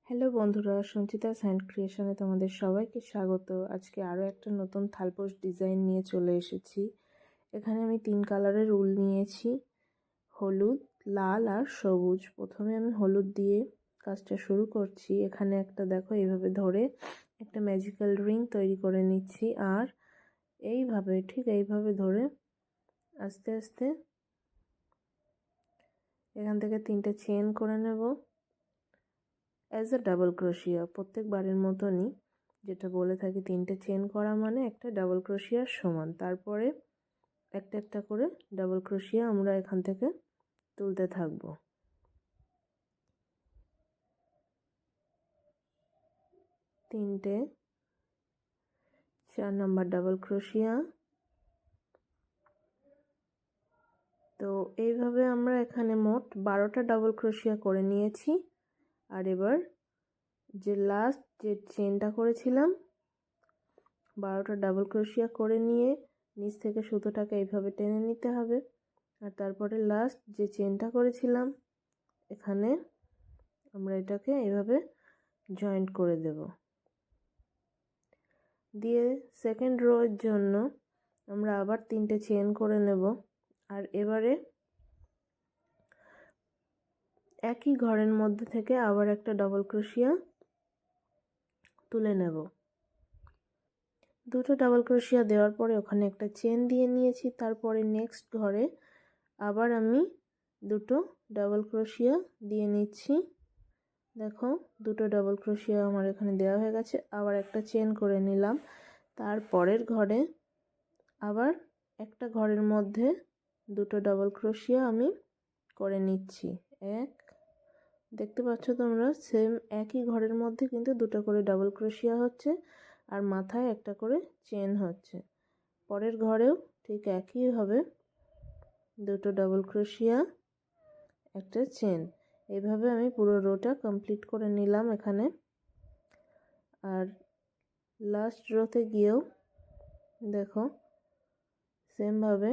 Hello বন্ধুরা, Sanchita's hand ক্রিয়েশনে তোমাদের সবাইকে স্বাগত। আজকে আরও একটা নতুন থালপোশ ডিজাইন নিয়ে চলে এসেছি। এখানে আমি 3 কালারের উল নিয়েছি, হলুদ, লাল আর সবুজ। প্রথমে আমি হলুদ দিয়ে কাজটা শুরু করছি। এখানে একটা দেখো এইভাবে ধরে একটা ম্যাজিক্যাল রিং তৈরি করে নিচ্ছি, আর এইভাবে ঠিক এইভাবে ধরে আস্তে আস্তে এখান থেকে 3টে চেন করে নেব অ্যাজ আ ডাবল ক্রোশিয়া। প্রত্যেকবারের মতনই যেটা বলে থাকি, 3টে চেন করা মানে একটা ডাবল ক্রোশিয়ার সমান। তারপরে একটা একটা করে ডাবল ক্রোশিয়া আমরা এখান থেকে তুলতে থাকব। তিনটে 4 নাম্বার ডাবল ক্রোশিয়া। তো এইভাবে আমরা এখানে মোট 12টা ডাবল ক্রোশিয়া করে নিয়েছি। আর এবার যে লাস্ট যে চেনটা করেছিলাম, 12টা ডাবল ক্রোশিয়া করে নিয়ে নিচ থেকে সুতোটাকে এইভাবে টেনে নিতে হবে। আর তারপরে লাস্ট যে চেনটা করেছিলাম এখানে আমরা এটাকে এইভাবে জয়েন্ট করে দেব। দিয়ে সেকেন্ড রোর জন্য আমরা আবার 3টে চেন করে নেব। আর এবারে একই ঘরের মধ্যে থেকে আবার একটা ডাবল ক্রোশিয়া তুলে নেব। দুটো ডাবল ক্রোশিয়া দেওয়ার পরে ওখানে একটা চেন দিয়ে নিয়েছি। তারপরে নেক্সট ঘরে আবার আমি দুটো ডাবল ক্রোশিয়া দিয়ে নিচ্ছি। দেখো, দুটো ডাবল ক্রোশিয়া আমার এখানে দেওয়া হয়ে গেছে। আবার একটা চেন করে নিলাম। তারপরের ঘরে আবার একটা ঘরের মধ্যে দুটো ডাবল ক্রোশিয়া আমি করে নিচ্ছি। দেখতে পাচ্ছ তোমরা, সেম একই ঘরের মধ্যে কিন্তু দুটো করে ডাবল ক্রোশিয়া হচ্ছে আর মাথায় একটা করে চেন হচ্ছে। পরের ঘরেও ঠিক একইভাবে দুটো ডাবল ক্রোশিয়া, একটা চেন, এইভাবে আমি পুরো রোটা কমপ্লিট করে নিলাম এখানে। আর লাস্ট রোতে গিয়েও দেখো সেমভাবে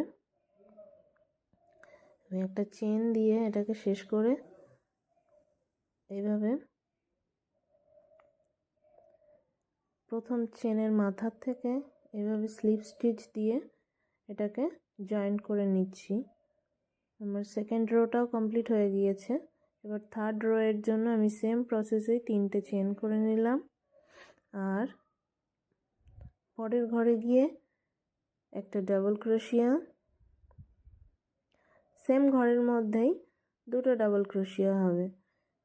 আমি একটা চেন দিয়ে এটাকে শেষ করে এইভাবে প্রথম চেনের মাথার থেকে এইভাবে স্লিপ স্টিচ দিয়ে এটাকে জয়েন্ট করে নিচ্ছি। আমার সেকেন্ড রোটাও কমপ্লিট হয়ে গিয়েছে। এবার থার্ড রো এর জন্য আমি সেম প্রসেসেই 3টে চেন করে নিলাম। আর পরের ঘরে গিয়ে একটা ডাবল ক্রোশিয়া, সেম ঘরের মধ্যেই দুটো ডাবল ক্রোশিয়া হবে,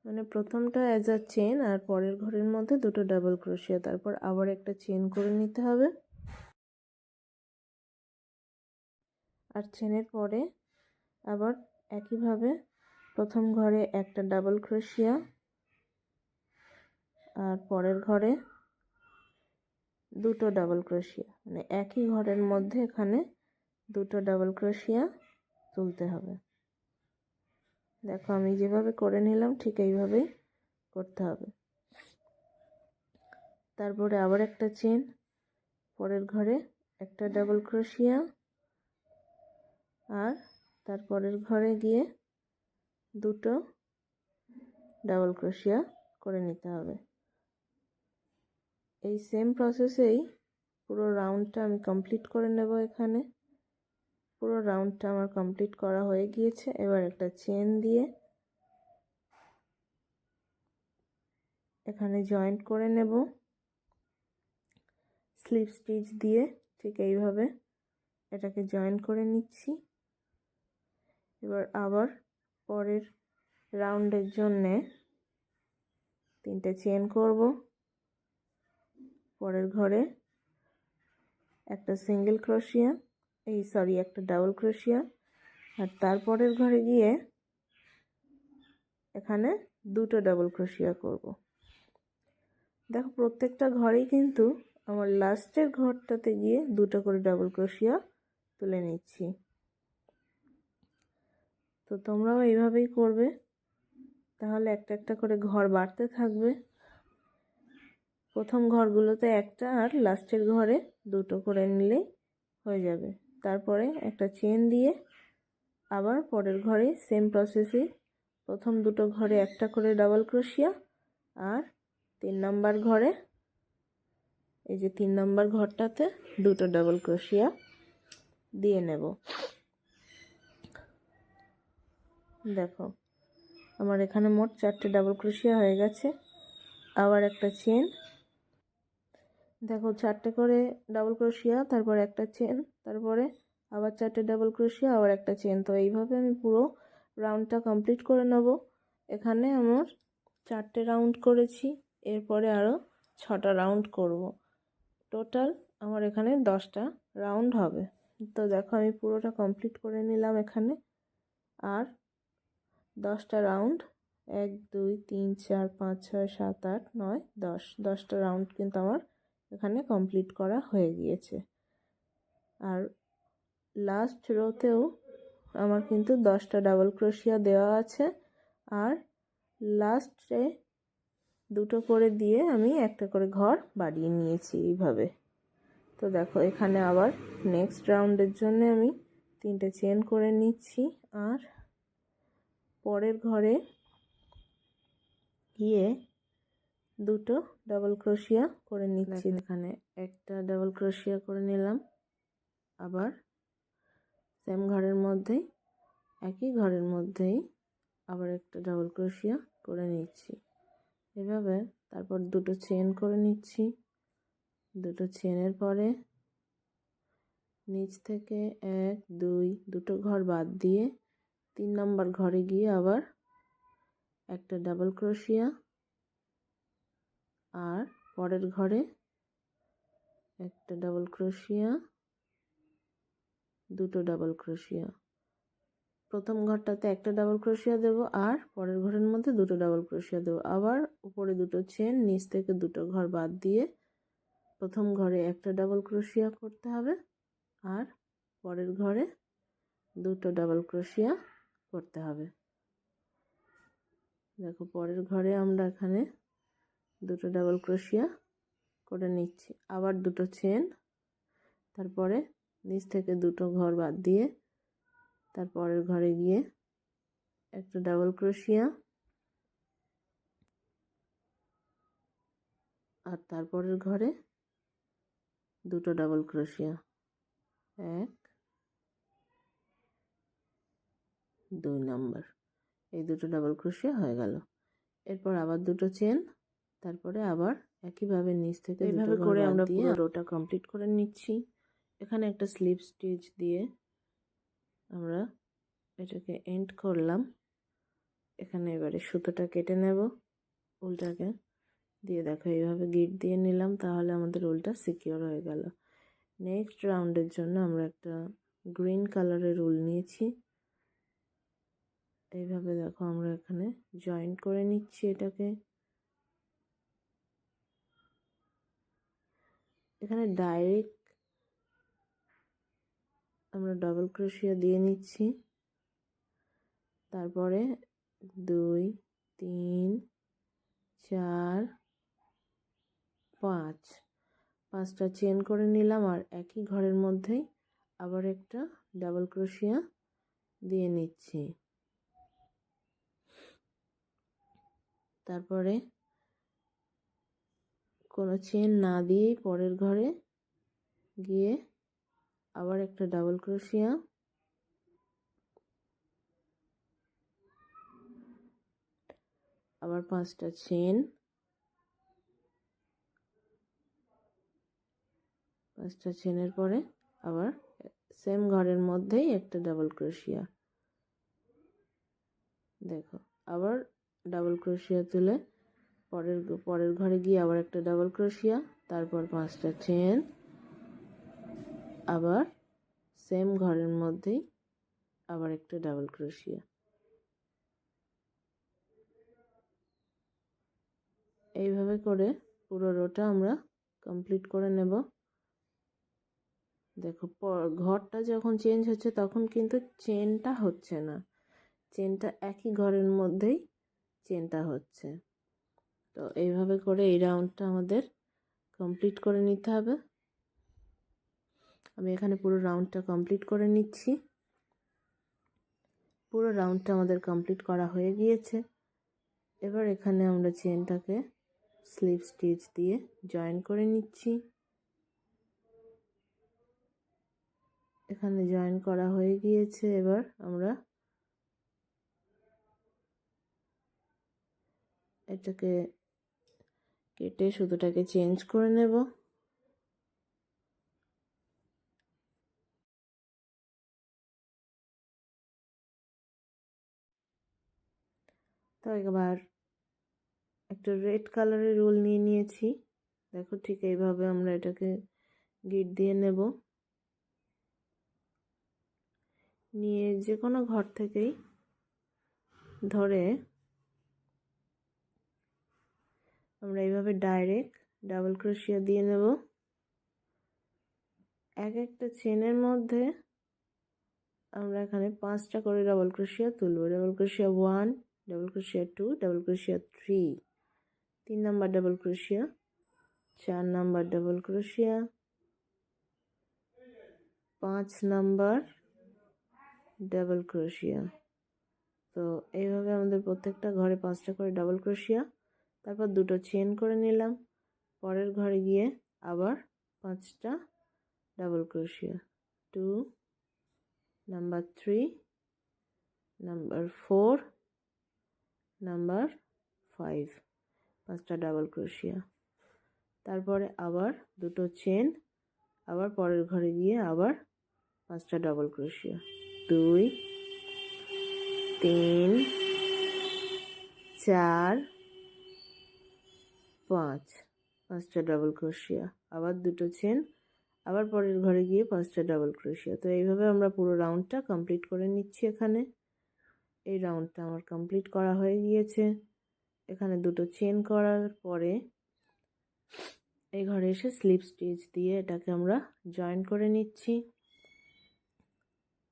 মানে প্রথমটা অ্যাজ আ চেন আর পরের ঘরের মধ্যে দুটো ডাবল ক্রোশিয়া। তারপর আবার একটা চেন করে নিতে হবে। আর চেনের পরে আবার একইভাবে প্রথম ঘরে একটা ডাবল ক্রোশিয়া আর পরের ঘরে দুটো ডাবল ক্রোশিয়া, মানে একই ঘরের মধ্যে এখানে দুটো ডাবল ক্রোশিয়া তুলতে হবে। দেখো, আমি যেভাবে করে নিলাম ঠিক এইভাবেই করতে হবে। তারপরে আবার একটা চেন, পরের ঘরে একটা ডাবল ক্রোশিয়া আর তারপরের ঘরে গিয়ে দুটো ডাবল ক্রোশিয়া করে নিতে হবে। এই সেম প্রসেসেই পুরো রাউন্ডটা আমি কমপ্লিট করে নেব। এখানে পুরো রাউন্ডটা আমার কমপ্লিট করা হয়ে গিয়েছে। এবার একটা চেন দিয়ে এখানে জয়েন্ট করে নেব স্লিপ স্টিচ দিয়ে। ঠিক এইভাবে এটাকে জয়েন করে নিচ্ছি। এবার আবার পরের রাউন্ডের জন্যে 3টে চেন করব। পরের ঘরে একটা সিঙ্গেল ক্রোশিয়া, একটা ডাবল ক্রোশিয়া, আর তারপরের ঘরে গিয়ে এখানে দুটো ডাবল ক্রোশিয়া করব। দেখো, প্রত্যেকটা ঘরেই কিন্তু আমার লাস্টের ঘরটাতে গিয়ে দুটো করে ডাবল ক্রোশিয়া তুলে নিচ্ছি। তো তোমরাও এইভাবেই করবে, তাহলে একটা একটা করে ঘর বাড়তে থাকবে। প্রথম ঘরগুলোতে একটা আর লাস্টের ঘরে দুটো করে নিলেই হয়ে যাবে। তারপরে একটা চেন দিয়ে আবার পরের ঘরে সেম প্রসেসে প্রথম দুটো ঘরে একটা করে ডাবল ক্রোশিয়া আর 3 নাম্বার ঘরে, এই যে 3 নাম্বার ঘরটাতে দুটো ডাবল ক্রোশিয়া দিয়ে নেব। দেখো আমার এখানে মোট 4টে ডাবল ক্রোশিয়া হয়ে গেছে। আবার একটা চেন, দেখো 4টে করে ডাবল ক্রোশিয়া, তারপর একটা চেন, তারপরে আবার 4টে ডাবল ক্রোশিয়া, আবার একটা চেন। তো এইভাবে আমি পুরো রাউন্ডটা কমপ্লিট করে নেব। এখানে আমার 4টে রাউন্ড করেছি, এরপরে আরও 6টা রাউন্ড করব। টোটাল আমার এখানে 10টা রাউন্ড হবে। তো দেখো আমি পুরোটা কমপ্লিট করে নিলাম এখানে। আর 10টা রাউন্ড, 1 2 3 4 5 6 7 8 9 10, 10টা রাউন্ড কিন্তু আমার এখানে কমপ্লিট করা হয়ে গিয়েছে। আর লাস্ট রোতেও আমার কিন্তু 10টা ডাবল ক্রোশিয়া দেওয়া আছে। আর লাস্টে দুটো করে দিয়ে আমি একটা করে ঘর বাড়িয়ে নিয়েছি এইভাবে। তো দেখো এখানে আবার নেক্সট রাউন্ডের জন্য আমি 3টে চেন করে নিচ্ছি। আর পরের ঘরে গিয়ে দুটো ডাবল ক্রোশিয়া করে নিচ্ছি। এখানে একটা ডাবল ক্রোশিয়া করে নিলাম, আবার সেম ঘরের মধ্যেই, একই ঘরের মধ্যেই আবার একটা ডাবল ক্রোশিয়া করে নিচ্ছি এভাবে। তারপর দুটো চেন করে নিচ্ছি। দুটো চেনের পরে নিচ থেকে 1 2 দুটো ঘর বাদ দিয়ে 3 নাম্বার ঘরে গিয়ে আবার একটা ডাবল ক্রোশিয়া, আর পরের ঘরে একটা ডাবল ক্রোশিয়া, দুটো ডাবল ক্রোশিয়া। প্রথম ঘরটাতে একটা ডাবল ক্রোশিয়া দেব, আর পরের ঘরের মধ্যে দুটো ডাবল ক্রোশিয়া দেব। আবার উপরে দুটো চেন, নিচ থেকে দুটো ঘর বাদ দিয়ে প্রথম ঘরে একটা ডাবল ক্রোশিয়া করতে হবে, আর পরের ঘরে দুটো ডাবল ক্রোশিয়া করতে হবে। দেখো পরের ঘরে আমরা এখানে দুটো ডাবল ক্রোশিয়া করে নিচ্ছি, আবার দুটো চেন, তারপরে নিচ থেকে দুটো ঘর বাদ দিয়ে তারপরের ঘরে গিয়ে একটা ডাবল ক্রোশিয়া, আর তারপরের ঘরে দুটো ডাবল ক্রোশিয়া, 1 2 নাম্বার, এই দুটো ডাবল ক্রোশিয়া হয়ে গেল। এরপর আবার দুটো চেন, তারপরে আবার একইভাবে নিচ থেকে এইভাবে করে আমরা পুরো রোটা কমপ্লিট করে নিচ্ছি। এখানে একটা স্লিপ স্টিচ দিয়ে আমরা এটাকে এন্ড করলাম। এখানে এবারে সুতোটা কেটে নেব, উলটাকে দিয়ে দেখো এইভাবে গিট দিয়ে নিলাম, তাহলে আমাদের উলটা সিকিউর হয়ে গেল। নেক্সট রাউন্ডের জন্য আমরা একটা গ্রিন কালারের উল নিয়েছি। এইভাবে দেখো আমরা এখানে জয়েন্ট করে নিচ্ছি এটাকে। এখানে ডাইরেক্ট আমরা ডাবল ক্রোশিয়া দিয়ে নিচ্ছি, তারপরে 2 3 4 5 5টা চেন করে নিলাম, আর একই ঘরের মধ্যেই আবার একটা ডাবল ক্রোশিয়া দিয়ে নিচ্ছি। তারপরে কোনো চেন না দিয়েই পরের ঘরে গিয়ে আবার একটা ডাবল ক্রোশিয়া, আবার 5টা চেন, 5টা চেনের পরে আবার সেম ঘরের মধ্যেই একটা ডাবল ক্রোশিয়া। দেখো আবার ডাবল ক্রোশিয়া তুলে পরের ঘরে গিয়ে আবার একটা ডাবল ক্রোশিয়া, তারপর 5টা চেন, আবার সেম ঘরের মধ্যেই আবার একটা ডাবল ক্রোশিয়া। এইভাবে করে পুরো রোটা আমরা কমপ্লিট করে নেব। দেখো ঘরটা যখন চেঞ্জ হচ্ছে তখন কিন্তু চেনটা হচ্ছে না, চেনটা একই ঘরের মধ্যেই চেনটা হচ্ছে। তো এইভাবে করে এই রাউন্ডটা আমাদের কমপ্লিট করে নিতে হবে। আমি এখানে পুরো রাউন্ডটা কমপ্লিট করে নিচ্ছি। পুরো রাউন্ডটা আমাদের কমপ্লিট করা হয়ে গিয়েছে। এবার এখানে আমরা চেনটাকে স্লিপ স্টিচ দিয়ে জয়েন করে নিচ্ছি। এখানে জয়েন করা হয়ে গিয়েছে। এবার আমরা এটাকে কেটে সুতোটাকে চেঞ্জ করে নেব। তো এবার একটা রেড কালারের রুল নিয়ে নিয়েছি। দেখো ঠিক এইভাবে আমরা এটাকে গিট দিয়ে নেব। নিয়ে যে কোনো ঘর থেকেই ধরে আমরা এইভাবে ডাইরেক্ট ডাবল ক্রোশিয়া দিয়ে নেব। এক একটা চেনের মধ্যে আমরা এখানে 5টা করে ডাবল ক্রোশিয়া তুলব। Double crochet 1, double crochet 2, double crochet 3, 3 number double crochet, 4 number double crochet, 5 number double crochet. তো এইভাবে আমাদের প্রত্যেকটা ঘরে 5টা করে ডাবল ক্রোশিয়া, তারপর দুটো চেন করে নিলাম। পরের ঘরে গিয়ে আবার 5টা double crochet, 2, number 3, number 4, number 5, 5টা ডাবল ক্রোশিয়া। তারপরে আবার দুটো চেন, আবার পরের ঘরে গিয়ে আবার 5টা ডাবল ক্রোশিয়া, 2, 3, 4, 5, 5টা ডাবল ক্রোশিয়া, আবার দুটো চেন, আবার পরের ঘরে গিয়ে 5টা ডাবল ক্রোশিয়া। তো এইভাবে আমরা পুরো রাউন্ডটা কমপ্লিট করে নিচ্ছি। এখানে এই রাউন্ডটা আমার কমপ্লিট করা হয়ে গিয়েছে। এখানে দুটো চেন করার পরে এই ঘরে এসে স্লিপ স্টিচ দিয়ে এটাকে আমরা জয়েন করে নিচ্ছি।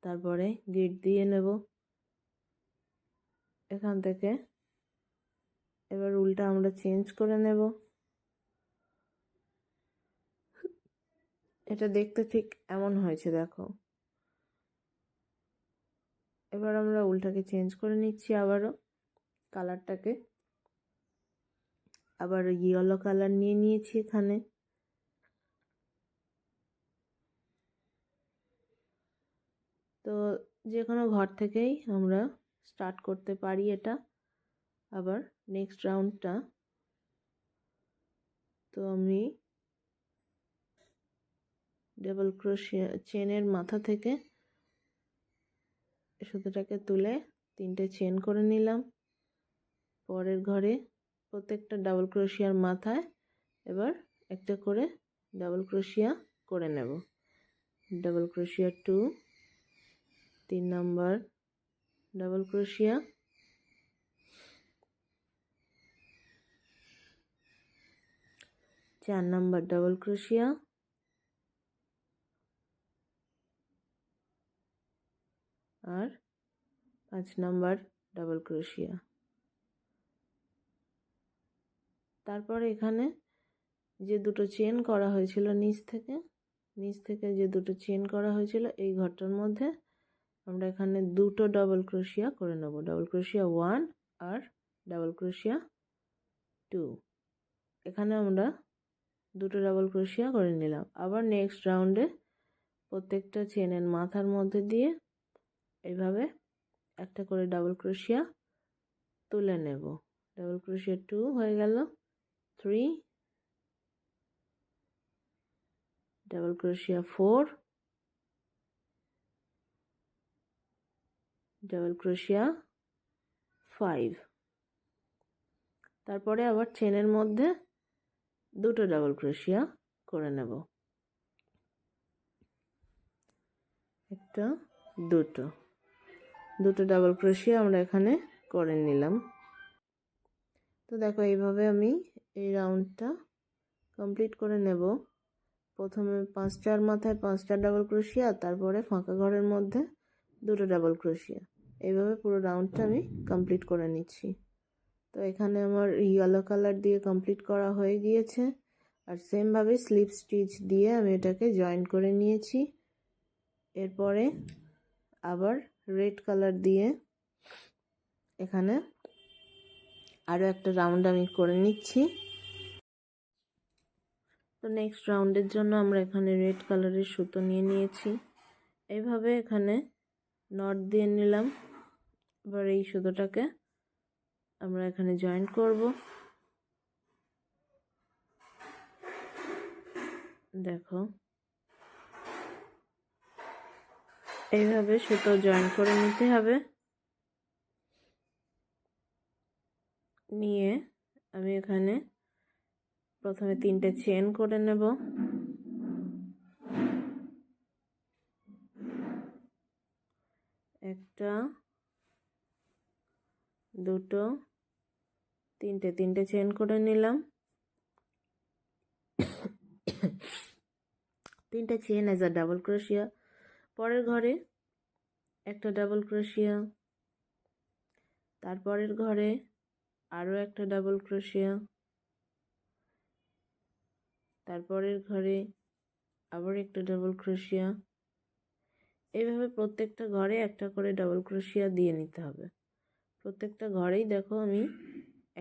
তারপরে গিট দিয়ে নেব এখান থেকে। এবার উল্টা আমরা চেঞ্জ করে নেব। এটা দেখতে ঠিক এমন হয়েছে, দেখো। এবার আমরা উল্টাকে চেঞ্জ করে নিচ্ছি আবারও কালারটাকে। আবার ইয়েলো কালার নিয়ে নিয়েছি এখানে। তো যে কোনো ঘর থেকেই আমরা স্টার্ট করতে পারি এটা। আবার নেক্সট রাউন্ডটা তো আমি ডাবল ক্রোশিয়া চেনের মাথা থেকে সুতোটাকে তুলে 3টে চেন করে নিলাম। পরের ঘরে প্রত্যেকটা ডাবল ক্রোশিয়ার মাথায় এবার একটা করে ডাবল ক্রোশিয়া করে নেব। Double crochet 2, 3 number double crochet, 4 number double crochet, আর 5 নাম্বার ডাবল ক্রোশিয়া। তারপরে এখানে যে দুটো চেন করা হয়েছিল নিচ থেকে যে দুটো চেন করা হয়েছিল এই ঘরটার মধ্যে আমরা এখানে দুটো ডাবল ক্রোশিয়া করে নেব। ডাবল ক্রোশিয়া 1 আর ডাবল ক্রোশিয়া 2। এখানে আমরা দুটো ডাবল ক্রোশিয়া করে নিলাম। আবার নেক্সট রাউন্ডে প্রত্যেকটা চেনের মাথার মধ্যে দিয়ে এইভাবে একটা করে ডাবল ক্রোশিয়া তুলে নেব। ডাবল ক্রোশিয়া 2 হয়ে গেল, 3, ডাবল ক্রোশিয়া 4, ডাবল ক্রোশিয়া 5। তারপরে আবার চেনের মধ্যে দুটো ডাবল ক্রোশিয়া করে নেব, একটা, দুটো ডাবল ক্রোশিয়া আমরা এখানে করে নিলাম। তো দেখো এইভাবে আমি এই রাউন্ডটা কমপ্লিট করে নেব। প্রথমে 5টার মাথায় 5টা ডাবল ক্রোশিয়া, তারপরে ফাঁকা ঘরের মধ্যে দুটো ডাবল ক্রোশিয়া। এইভাবে পুরো রাউন্ডটা আমি কমপ্লিট করে নিচ্ছি। তো এখানে আমার ইয়েলো কালার দিয়ে কমপ্লিট করা হয়ে গিয়েছে। আর সেমভাবে স্লিপ স্টিচ দিয়ে আমি এটাকে জয়েন করে নিয়েছি। এরপরে আবার রেড কালার দিয়ে এখানে আরও একটা রাউন্ড আমি করে নিচ্ছি। তো নেক্সট রাউন্ডের জন্য আমরা এখানে রেড কালারের সুতো নিয়ে নিয়েছি। এইভাবে এখানে নট দিয়ে নিলাম। এবার এই সুতোটাকে আমরা এখানে জয়েন্ট করব। দেখো এইভাবে সুতো জয়েন করে নিতে হবে। নিয়ে আমি এখানে প্রথমে 3টে চেন করে নেব। একটা, দুটো, তিনটে চেন করে নিলাম। 3টে চেন এজ আ ডাবল ক্রোশিয়া। পরের ঘরে একটা ডাবল ক্রোশিয়া, তারপরের ঘরে আরও একটা ডাবল ক্রোশিয়া, তারপরের ঘরে আবার একটা ডাবল ক্রোশিয়া। এইভাবে প্রত্যেকটা ঘরে একটা করে ডাবল ক্রোশিয়া দিয়ে নিতে হবে। প্রত্যেকটা ঘরেই দেখো আমি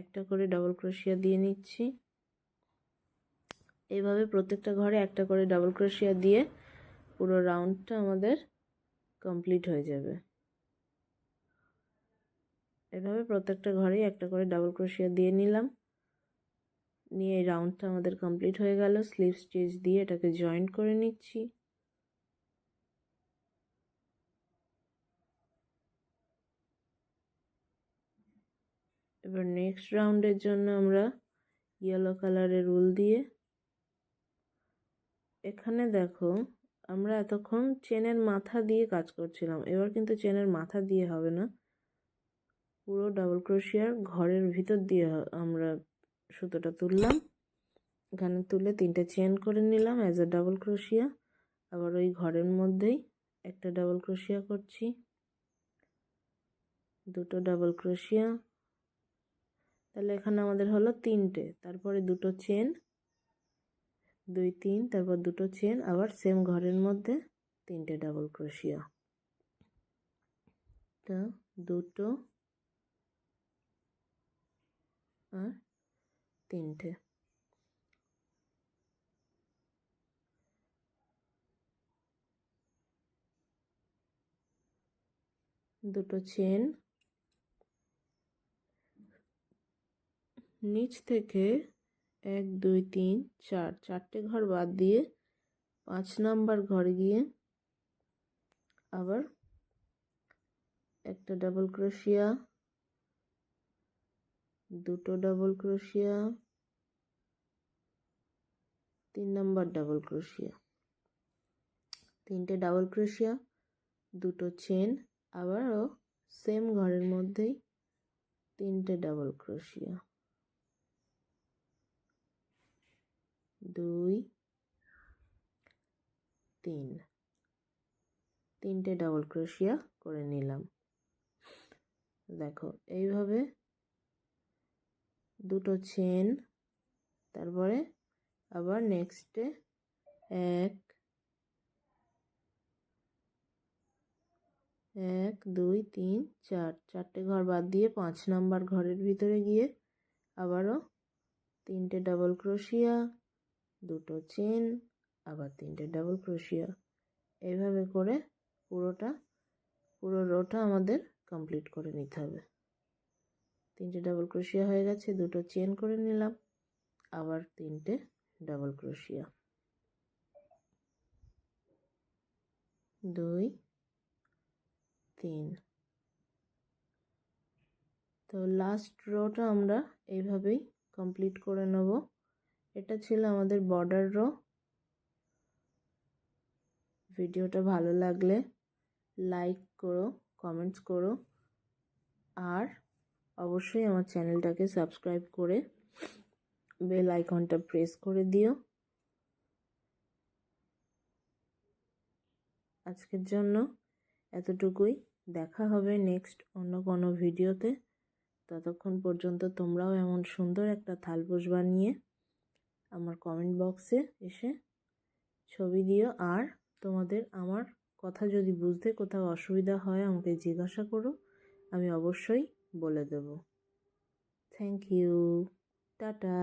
একটা করে ডাবল ক্রোশিয়া দিয়ে নিচ্ছি। এইভাবে প্রত্যেকটা ঘরে একটা করে ডাবল ক্রোশিয়া দিয়ে পুরো রাউন্ডটা আমাদের কমপ্লিট হয়ে যাবে। এভাবে প্রত্যেকটা ঘরেই একটা করে ডাবল ক্রোশিয়া দিয়ে নিলাম। নিয়ে এই রাউন্ডটা আমাদের কমপ্লিট হয়ে গেল। স্লিপ স্টিচ দিয়ে এটাকে জয়েন্ট করে নিচ্ছি। এবার নেক্সট রাউন্ডের জন্য আমরা ইয়েলো কালারের উল দিয়ে, এখানে দেখো আমরা এতক্ষণ চেনের মাথা দিয়ে কাজ করছিলাম, এবার কিন্তু চেনের মাথা দিয়ে হবে না, পুরো ডাবল ক্রোশিয়ার ঘরের ভিতর দিয়ে আমরা সুতোটা তুললাম। এখানে তুলে 3টে চেন করে নিলাম অ্যাজ আ ডাবল ক্রোশিয়া। আবার ওই ঘরের মধ্যেই একটা ডাবল ক্রোশিয়া করছি, দুটো ডাবল ক্রোশিয়া। তাহলে এখানে আমাদের হলো 3টে, তারপরে দুটো চেন, 2 3, তারপর দুটো চেন, আবার সেম ঘরের মধ্যে 3টে ডাবল ক্রোশিয়া। তো দুটো আর 3টে। দুটো চেন, নিচ থেকে 1 2 3 4, 4টে ঘর বাদ দিয়ে 5 নাম্বার ঘরে গিয়ে আবার একটা ডাবল ক্রোশিয়া, দুটো ডাবল ক্রোশিয়া, 3 নাম্বার ডাবল ক্রোশিয়া, 3টে ডাবল ক্রোশিয়া, দুটো চেন, আবারও সেম ঘরের মধ্যেই 3টে ডাবল ক্রোশিয়া, 2 3, 3টে ডাবল ক্রোশিয়া করে নিলাম। দেখো এইভাবে দুটো চেন, তারপরে আবার নেক্সটে 1 2 3 4, 4টে ঘর বাদ দিয়ে 5 নাম্বার ঘরের ভিতরে গিয়ে আবারও 3টে ডাবল ক্রোশিয়া, দুটো চেন, আবার 3টে ডাবল ক্রোশিয়া। এইভাবে করে পুরো রোটা আমাদের কমপ্লিট করে নিতে হবে। 3টে ডাবল ক্রোশিয়া হয়ে গেছে, দুটো চেন করে নিলাম, আবার 3টে ডাবল ক্রোশিয়া, 2 3। তো লাস্ট রোটা আমরা এইভাবেই কমপ্লিট করে নেব। এটা ছিল আমাদের বর্ডার রো। ভিডিওটা ভালো লাগলে লাইক করো, কমেন্টস করো, আর অবশ্যই আমার চ্যানেলটাকে সাবস্ক্রাইব করে বেল আইকনটা প্রেস করে দিও। আজকের জন্য এতটুকুই, দেখা হবে নেক্সট অন্য কোনো ভিডিওতে। ততক্ষণ পর্যন্ত তোমরাও এমন সুন্দর একটা থালপোশ বানিয়ে আমার কমেন্ট বক্সে এসে ছবি দিও। আর তোমাদের আমার কথা যদি বুঝতে কোথাও অসুবিধা হয় আমাকে জিজ্ঞাসা করো, আমি অবশ্যই বলে দেব। Thank you, tata.